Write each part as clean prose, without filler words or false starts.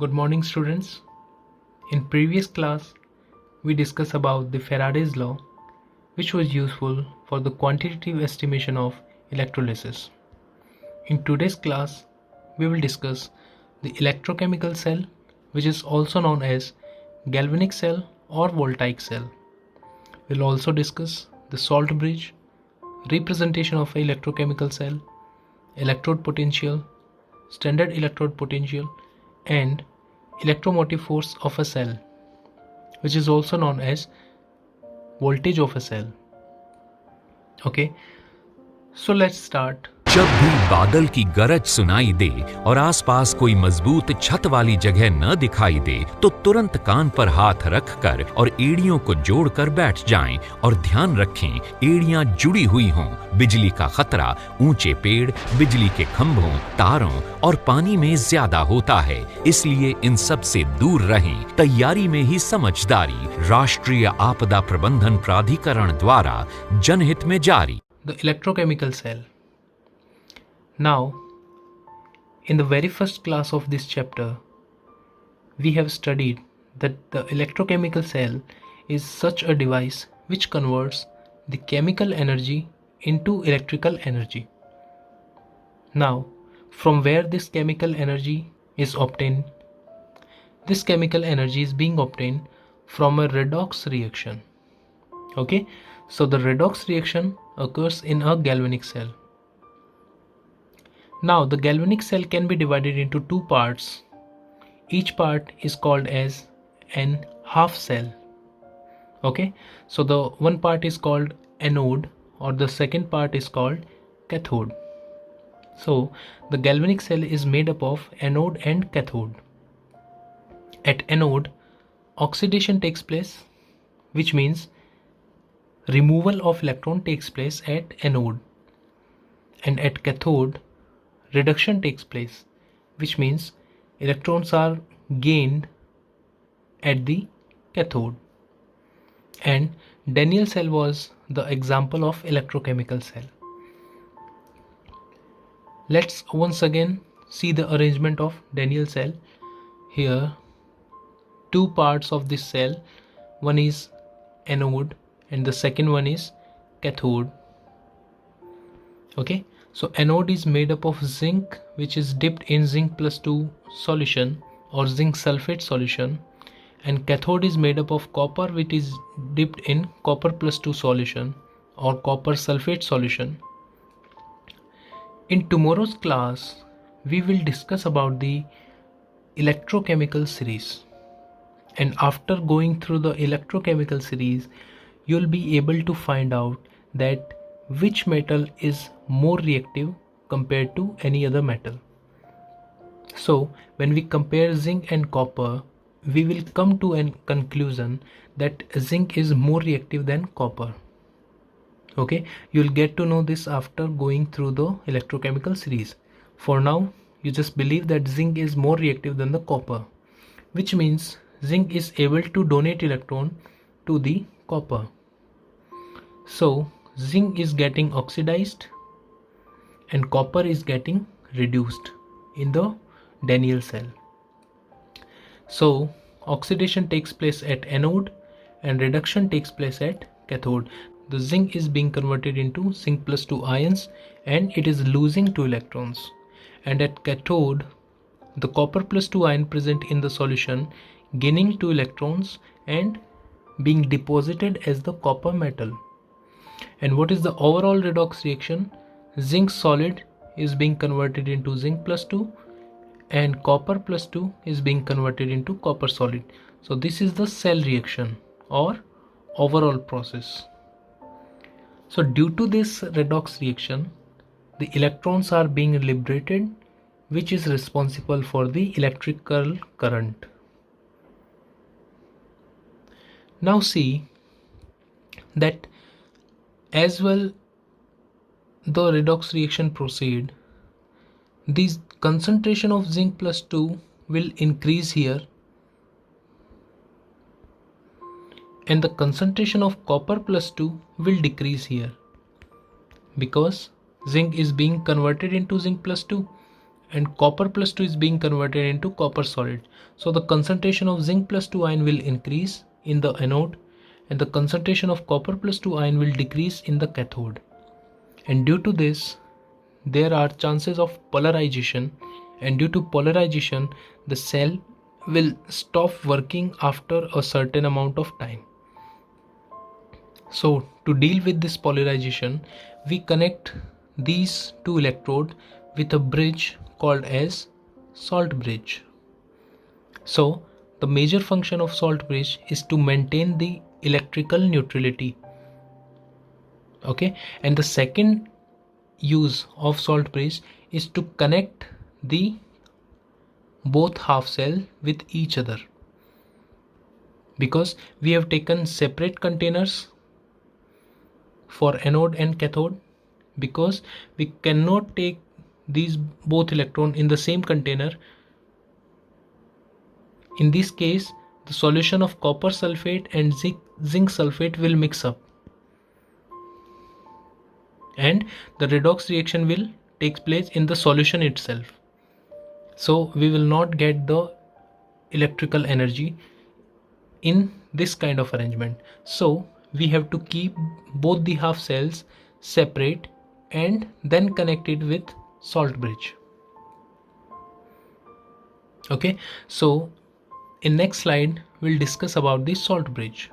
Good morning students. In previous class we discussed about the Faraday's law, which was useful for the quantitative estimation of electrolysis. In today's class we will discuss the electrochemical cell, which is also known as galvanic cell or voltaic cell. We'll also discuss the salt bridge, representation of an electrochemical cell, electrode potential, standard electrode potential, and electromotive force of a cell, which is also known as voltage of a cell. Okay, so let's start. जब भी बादल की गरज सुनाई दे और आसपास कोई मजबूत छत वाली जगह न दिखाई दे तो तुरंत कान पर हाथ रखकर और एड़ियों को जोड़कर बैठ जाएं और ध्यान रखें एड़ियां जुड़ी हुई हों। बिजली का खतरा ऊंचे पेड़, बिजली के खंभों, तारों और पानी में ज्यादा होता है, इसलिए इन सब से दूर रहें। तैयारी में ही समझदारी। राष्ट्रीय आपदा प्रबंधन प्राधिकरण द्वारा जनहित में जारी। The electrochemical cell. Now, in the very first class of this chapter, we have studied that the electrochemical cell is such a device which converts the chemical energy into electrical energy. Now, from where this chemical energy is obtained? This chemical energy is being obtained from a redox reaction. Okay, so the redox reaction occurs in a galvanic cell. Now the galvanic cell can be divided into two parts. Each part is called as an half cell. Okay, so the one part is called anode or the second part is called cathode. So the galvanic cell is made up of anode and cathode. At anode, oxidation takes place, which means removal of electron takes place at anode, and at cathode reduction takes place, which means electrons are gained at the cathode. And Daniell cell was the example of electrochemical cell. Let's once again see the arrangement of Daniell cell. Here two parts of this cell, one is anode and the second one is cathode. Okay, so anode is made up of zinc, which is dipped in zinc plus 2 solution or zinc sulfate solution, and cathode is made up of copper, which is dipped in copper plus 2 solution or copper sulfate solution. In tomorrow's class we will discuss about the electrochemical series, and after going through the electrochemical series you'll be able to find out that which metal is more reactive compared to any other metal. So when we compare zinc and copper, we will come to a conclusion that zinc is more reactive than copper. Okay, you'll get to know this after going through the electrochemical series. For now you just believe that zinc is more reactive than the copper, which means zinc is able to donate electron to the copper. So zinc is getting oxidized and copper is getting reduced in the Daniell cell. So oxidation takes place at anode and reduction takes place at cathode. The zinc is being converted into zinc plus 2 ions and it is losing 2 electrons, and at cathode the copper plus 2 ion present in the solution gaining 2 electrons and being deposited as the copper metal. And what is the overall redox reaction? Zinc solid is being converted into zinc plus 2 and copper plus 2 is being converted into copper solid. So this is the cell reaction or overall process. So due to this redox reaction, the electrons are being liberated, which is responsible for the electrical current. Now see that as well the redox reaction proceed, this concentration of zinc plus 2 will increase here and the concentration of copper plus 2 will decrease here because zinc is being converted into zinc plus 2 and copper plus 2 is being converted into copper solid. So the concentration of zinc plus 2 ion will increase in the anode and the concentration of copper plus 2 ion will decrease in the cathode. And due to this, there are chances of polarization, and due to polarization, the cell will stop working after a certain amount of time. So to deal with this polarization, we connect these two electrodes with a bridge called as salt bridge. So the major function of salt bridge is to maintain the electrical neutrality. Okay, and the second use of salt bridge is to connect the both half cell with each other, because we have taken separate containers for anode and cathode, because we cannot take these both electron in the same container. In this case, the solution of copper sulfate and zinc sulfate will mix up and the redox reaction will take place in the solution itself. So we will not get the electrical energy in this kind of arrangement. So we have to keep both the half cells separate and then connected with salt bridge. Okay, so in next slide we'll discuss about the salt bridge.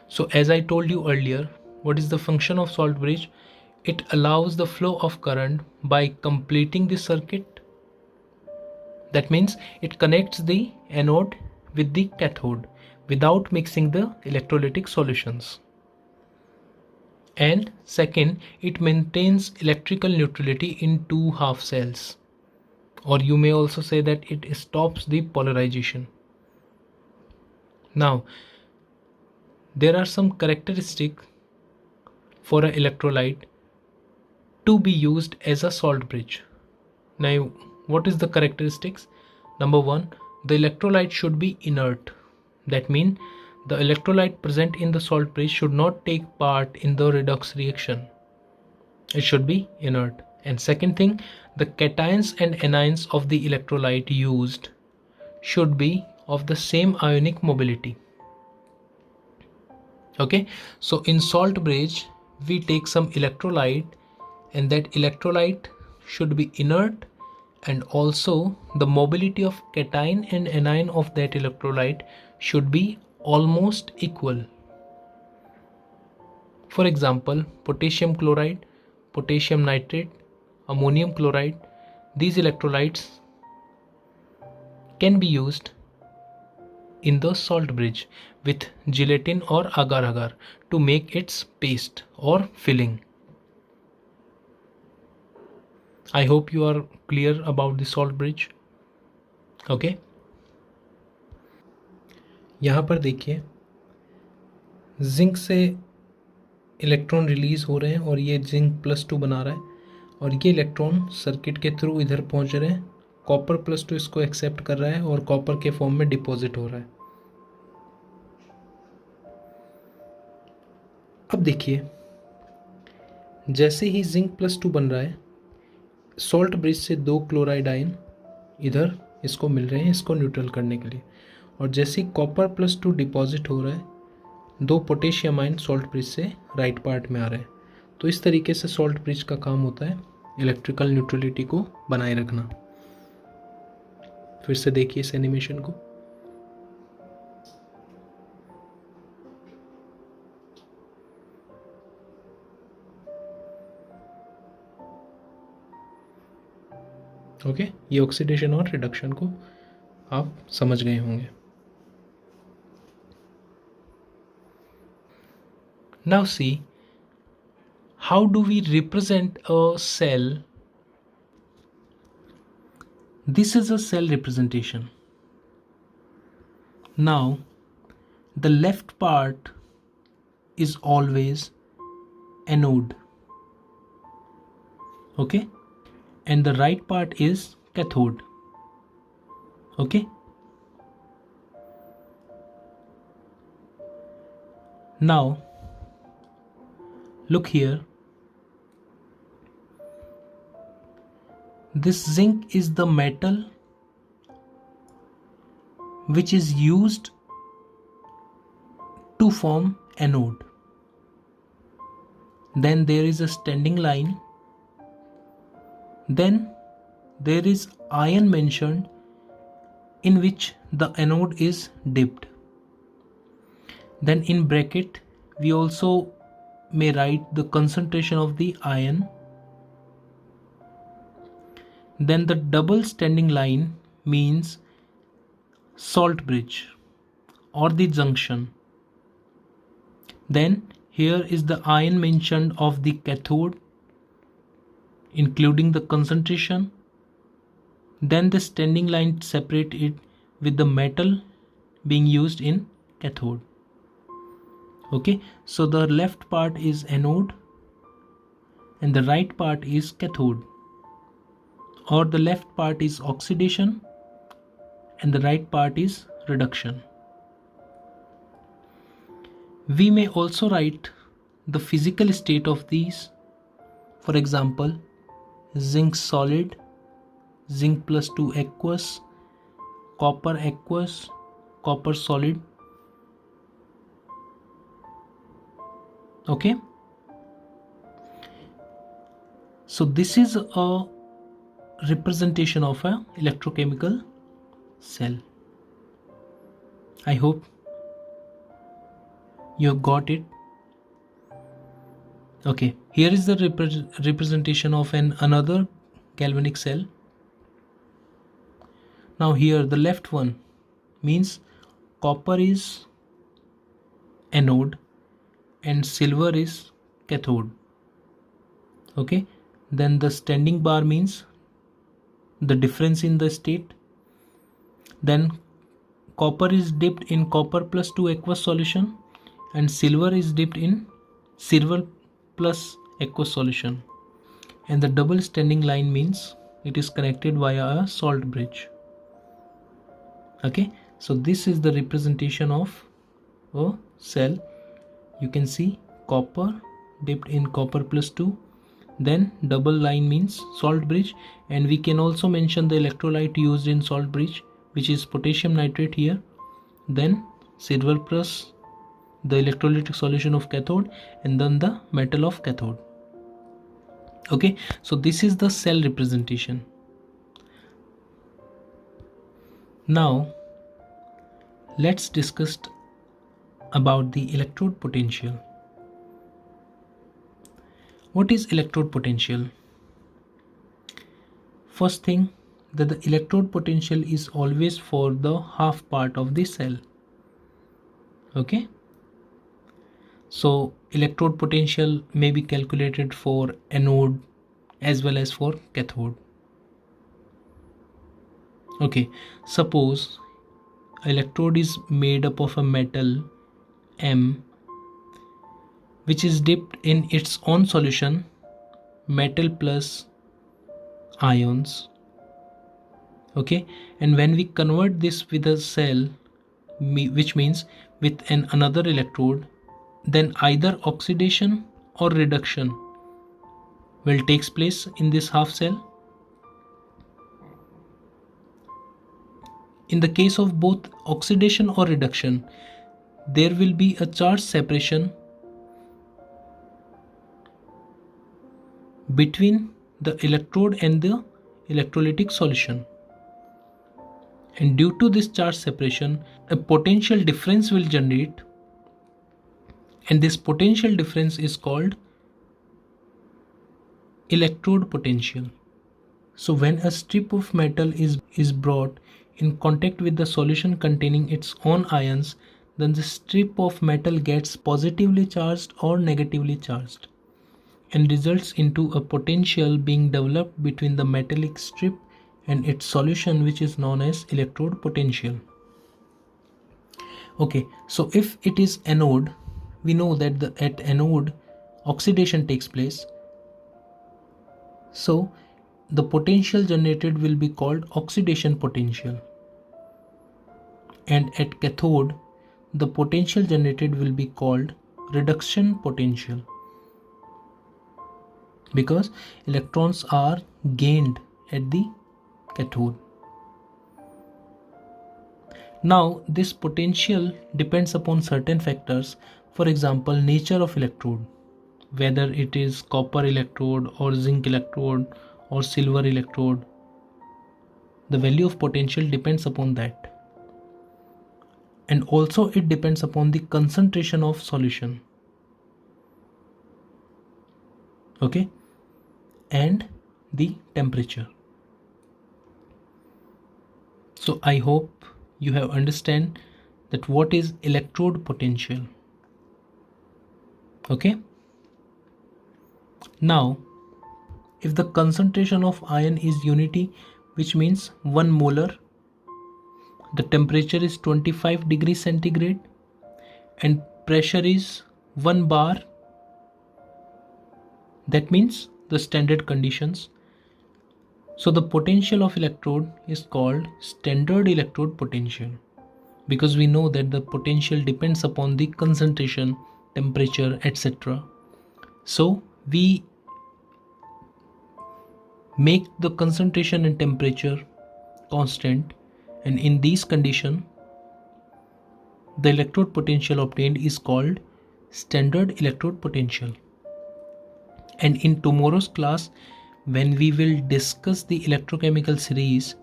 So as I told you earlier, what is the function of salt bridge? It allows the flow of current by completing the circuit. That means it connects the anode with the cathode without mixing the electrolytic solutions. And second, it maintains electrical neutrality in two half cells, or you may also say that it stops the polarization. Now there are some characteristics for an electrolyte to be used as a salt bridge. Now what is the characteristics? Number one, the electrolyte should be inert. That means the electrolyte present in the salt bridge should not take part in the redox reaction. It should be inert. And second thing, the cations and anions of the electrolyte used should be of the same ionic mobility. Okay, so in salt bridge we take some electrolyte and that electrolyte should be inert, and also the mobility of cation and anion of that electrolyte should be almost equal. For example, potassium chloride, potassium nitrate, ammonium chloride, these electrolytes can be used in the salt bridge with gelatin or agar agar to make its paste or filling. I hope you are clear about the salt bridge. Okay, यहाँ पर देखिए zinc से electron release हो रहे हैं और ये zinc plus 2 बना रहा है और ये इलेक्ट्रॉन सर्किट के थ्रू इधर पहुंच रहे हैं। कॉपर प्लस 2 इसको एक्सेप्ट कर रहा है और कॉपर के फॉर्म में डिपॉजिट हो रहा है। अब देखिए जैसे ही जिंक प्लस 2 बन रहा है, सॉल्ट ब्रिज से दो क्लोराइड आयन इधर इसको मिल रहे हैं इसको न्यूट्रल करने के लिए, और जैसे ही कॉपर प्लस 2 डिपॉजिट हो रहा है, दो पोटेशियम आयन सॉल्ट ब्रिज से राइट पार्ट में आ रहे हैं। तो इस तरीके से सॉल्ट ब्रिज का काम होता है इलेक्ट्रिकल न्यूट्रलिटी को बनाए रखना। फिर से देखिए इस एनिमेशन को। ओके, ये ऑक्सीडेशन और रिडक्शन को आप समझ गए होंगे। Now see, how do we represent a cell? This is a cell representation. Now, the left part is always anode, okay, and the right part is cathode, okay. Now look here, This zinc is the metal which is used to form anode. Then there is a standing line. Then there is ion mentioned in which the anode is dipped. Then in bracket we also may write the concentration of the ion. Then the double standing line means salt bridge or the junction. Then here is the ion mentioned of the cathode, including the concentration. Then the standing line separate it with the metal being used in cathode. Okay, so the left part is anode and the right part is cathode, or the left part is oxidation and the right part is reduction. We may also write the physical state of these. For example, zinc solid, zinc plus 2 aqueous, copper aqueous, copper solid. Okay, so this is a representation of an electrochemical cell. I hope you have got it. Okay, here is the representation of another galvanic cell. Now here the left one means copper is anode and silver is cathode. Okay, then the standing bar means the difference in the state. Then copper is dipped in copper plus 2 aqueous solution and silver is dipped in silver plus aqueous solution. And the double standing line means it is connected via a salt bridge. Okay, so this is the representation of a cell. You can see copper dipped in copper plus 2, then double line means salt bridge, and we can also mention the electrolyte used in salt bridge, which is potassium nitrate here, then silver plus the electrolytic solution of cathode, and then the metal of cathode. Okay, so this is the cell representation. Now let's discuss about the electrode potential. What is electrode potential? First thing, that the electrode potential is always for the half part of the cell. Okay, so electrode potential may be calculated for anode as well as for cathode. Okay, suppose electrode is made up of a metal M which is dipped in its own solution, metal plus ions. Okay, and when we convert this with a cell, which means with another electrode, then either oxidation or reduction will takes place in this half cell. In the case of both oxidation or reduction, there will be a charge separation between the electrode and the electrolytic solution, and due to this charge separation a potential difference will generate, and this potential difference is called electrode potential. So when a strip of metal is brought in contact with the solution containing its own ions, then the strip of metal gets positively charged or negatively charged and results into a potential being developed between the metallic strip and its solution, which is known as electrode potential. Okay, so if it is anode, we know that at anode oxidation takes place, so the potential generated will be called oxidation potential, and at cathode the potential generated will be called reduction potential, because electrons are gained at the cathode. Now this potential depends upon certain factors, for example nature of electrode, whether it is copper electrode or zinc electrode or silver electrode. The value of potential depends upon that, and also it depends upon the concentration of solution, okay, and the temperature. So I hope you have understand that what is electrode potential. Okay, now if the concentration of ion is unity, which means 1 molar, the temperature is 25 degrees centigrade and pressure is 1 bar, that means the standard conditions. So the potential of electrode is called standard electrode potential, because we know that the potential depends upon the concentration, temperature, etc. So we make the concentration and temperature constant, and in these conditions the electrode potential obtained is called standard electrode potential. And in tomorrow's class, when we will discuss the electrochemical series,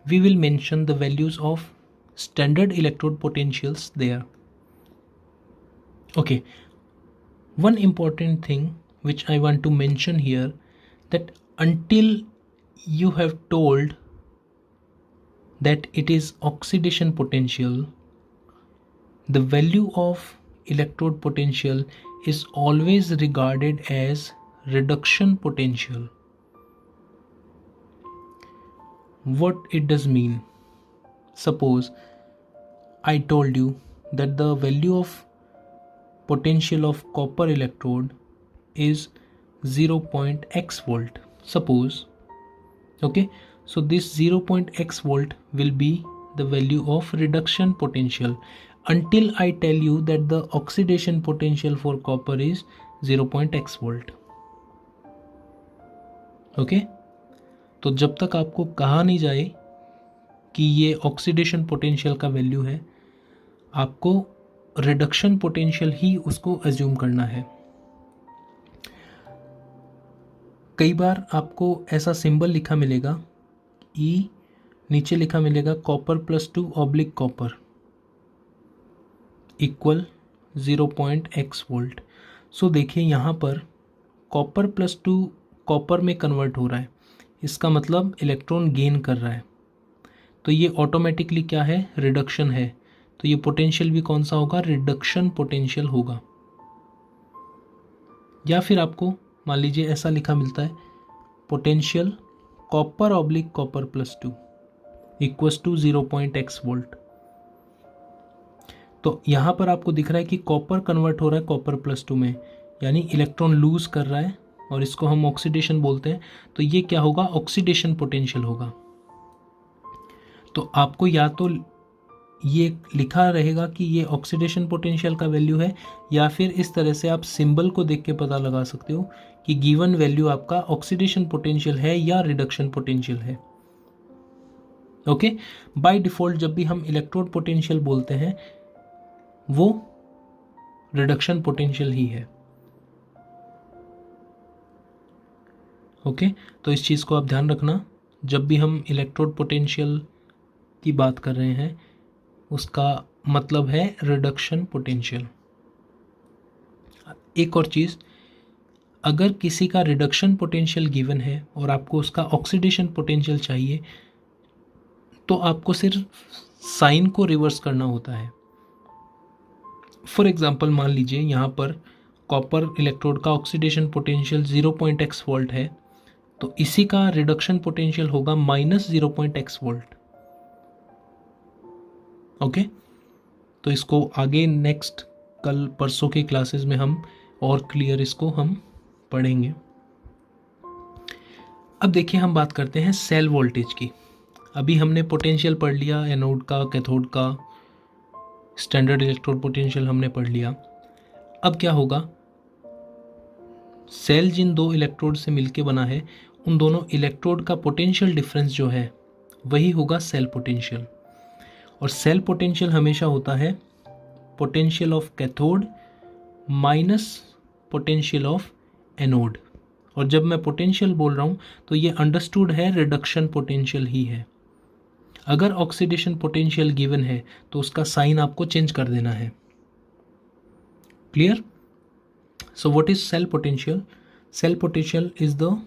we will mention the values of standard electrode potentials there. Okay, one important thing which I want to mention here, that until you have told that it is oxidation potential, the value of electrode potential is always regarded as reduction potential. What it does mean? Suppose I told you that the value of potential of copper electrode is 0.x volt. Suppose, okay, so this 0.x volt will be the value of reduction potential until I tell you that the oxidation potential for copper is 0.x volt. Okay, तो जब तक आपको कहा नहीं जाए कि ये oxidation potential का वैल्यू है, आपको रिडक्शन पोटेंशियल ही उसको एज्यूम करना है। कई बार आपको ऐसा सिंबल लिखा मिलेगा, ई नीचे लिखा मिलेगा copper +2 oblique copper equal 0.x volt. So देखिए यहाँ पर कॉपर +2 कॉपर में कन्वर्ट हो रहा है, इसका मतलब इलेक्ट्रॉन गेन कर रहा है, तो ये ऑटोमेटिकली क्या है, रिडक्शन है। तो ये पोटेंशियल भी कौन सा होगा, रिडक्शन पोटेंशियल होगा। या फिर आपको मान लीजिए ऐसा लिखा मिलता है potential copper oblique copper +2 equals to 0.x volt. तो यहाँ पर आपको दिख रहा है कि कॉपर कन्वर्ट हो रहा है कॉपर +2 में, यानी इलेक्ट्रॉन लूज कर रहा है, और इसको हम ऑक्सीडेशन बोलते हैं। तो ये क्या होगा, ऑक्सीडेशन पोटेंशियल होगा। तो आपको या तो ये लिखा रहेगा कि ये ऑक्सीडेशन पोटेंशियल का वैल्यू है, या फिर इस तरह से आप सिंबल को देख के पता लगा सकते हो कि गिवन वैल्यू आपका ऑक्सीडेशन पोटेंशियल है या रिडक्शन पोटेंशियल है। ओके, बाय डिफ़ॉल्ट जब भी हम इलेक्ट्रोड पोटेंशियल बोलते हैं वो रिडक्शन पोटेंशियल ही है। ओके, तो इस चीज़ को आप ध्यान रखना, जब भी हम इलेक्ट्रोड पोटेंशियल की बात कर रहे हैं उसका मतलब है रिडक्शन पोटेंशियल। एक और चीज़, अगर किसी का रिडक्शन पोटेंशियल गिवन है और आपको उसका ऑक्सीडेशन पोटेंशियल चाहिए, तो आपको सिर्फ साइन को रिवर्स करना होता है। फॉर एग्जांपल मान लीजिए यहाँ पर कॉपर इलेक्ट्रोड का ऑक्सीडेशन पोटेंशियल 0.x वोल्ट है, तो इसी का रिडक्शन पोटेंशियल होगा -0.x वोल्ट। ओके, तो इसको आगे नेक्स्ट कल परसों के क्लासेस में हम और क्लियर इसको हम पढ़ेंगे। अब देखिए हम बात करते हैं सेल वोल्टेज की। अभी हमने पोटेंशियल पढ़ लिया, एनोड का, कैथोड का, स्टैंडर्ड इलेक्ट्रोड पोटेंशियल हमने पढ़ लिया। अब क्या होगा, सेल जिन दो इलेक्ट्रोड से मिलके बना है उन दोनों इलेक्ट्रोड का पोटेंशियल डिफरेंस जो है वही होगा सेल पोटेंशियल। और सेल पोटेंशियल हमेशा होता है potential of cathode minus potential of anode. और जब मैं पोटेंशियल बोल रहा हूँ तो ये अंडरस्टूड है रिडक्शन पोटेंशियल ही है। अगर ऑक्सीडेशन पोटेंशियल गिवन है तो उसका साइन आपको चेंज कर देना है। Clear? So what is cell potential? Cell potential is the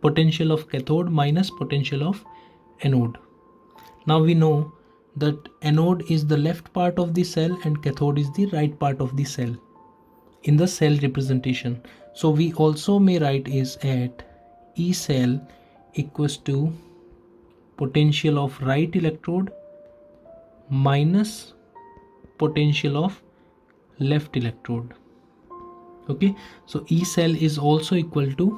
potential of cathode minus potential of anode. Now we know that anode is the left part of the cell and cathode is the right part of the cell in the cell representation. So we also may write is at E cell equals to potential of right electrode minus potential of left electrode. Okay, so E cell is also equal to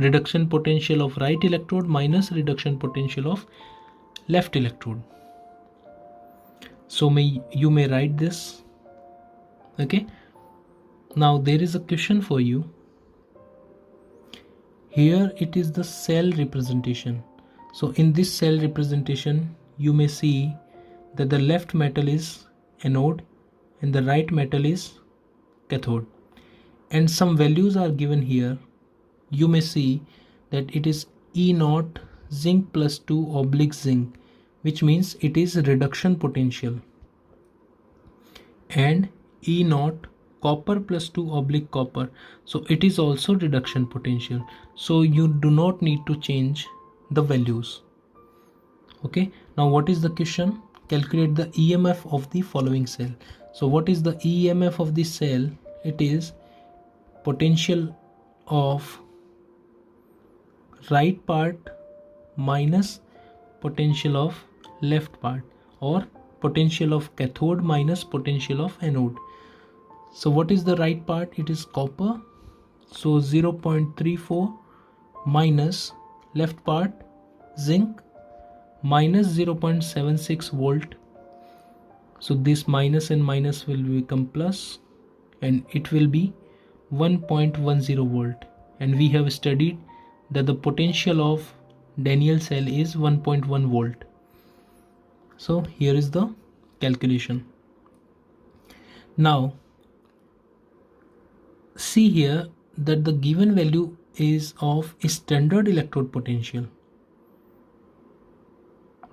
reduction potential of right electrode minus reduction potential of left electrode. So you may write this. Okay, now there is a question for you. Here it is the cell representation. So in this cell representation you may see that the left metal is anode and the right metal is cathode, and some values are given here. You may see that it is E0 zinc plus 2 oblique zinc, which means it is reduction potential, and E0 copper plus 2 oblique copper, so it is also reduction potential. So you do not need to change the values. Okay, now what is the question? Calculate the EMF of the following cell. So what is the EMF of this cell? It is potential of right part minus potential of left part, or potential of cathode minus potential of anode. So what is the right part? It is copper, so 0.34 minus left part zinc minus 0.76 volt. So this minus and minus will become plus and it will be 1.10 volt, and we have studied that the potential of Daniell cell is 1.1 volt. So here is the calculation. Now see here that the given value is of standard electrode potential,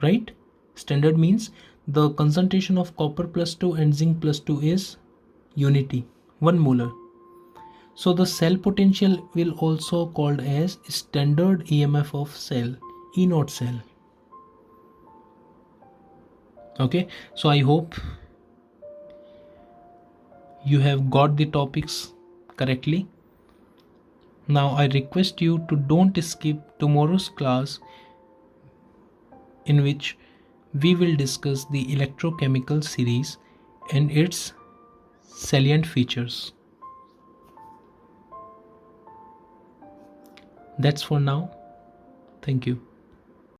right? Standard means the concentration of copper plus 2 and zinc plus 2 is unity, 1 molar. So the cell potential will also called as standard EMF of cell, E0 cell. Okay, so I hope you have got the topics correctly. Now I request you to don't skip tomorrow's class, in which we will discuss the electrochemical series and its salient features. That's for now. Thank you.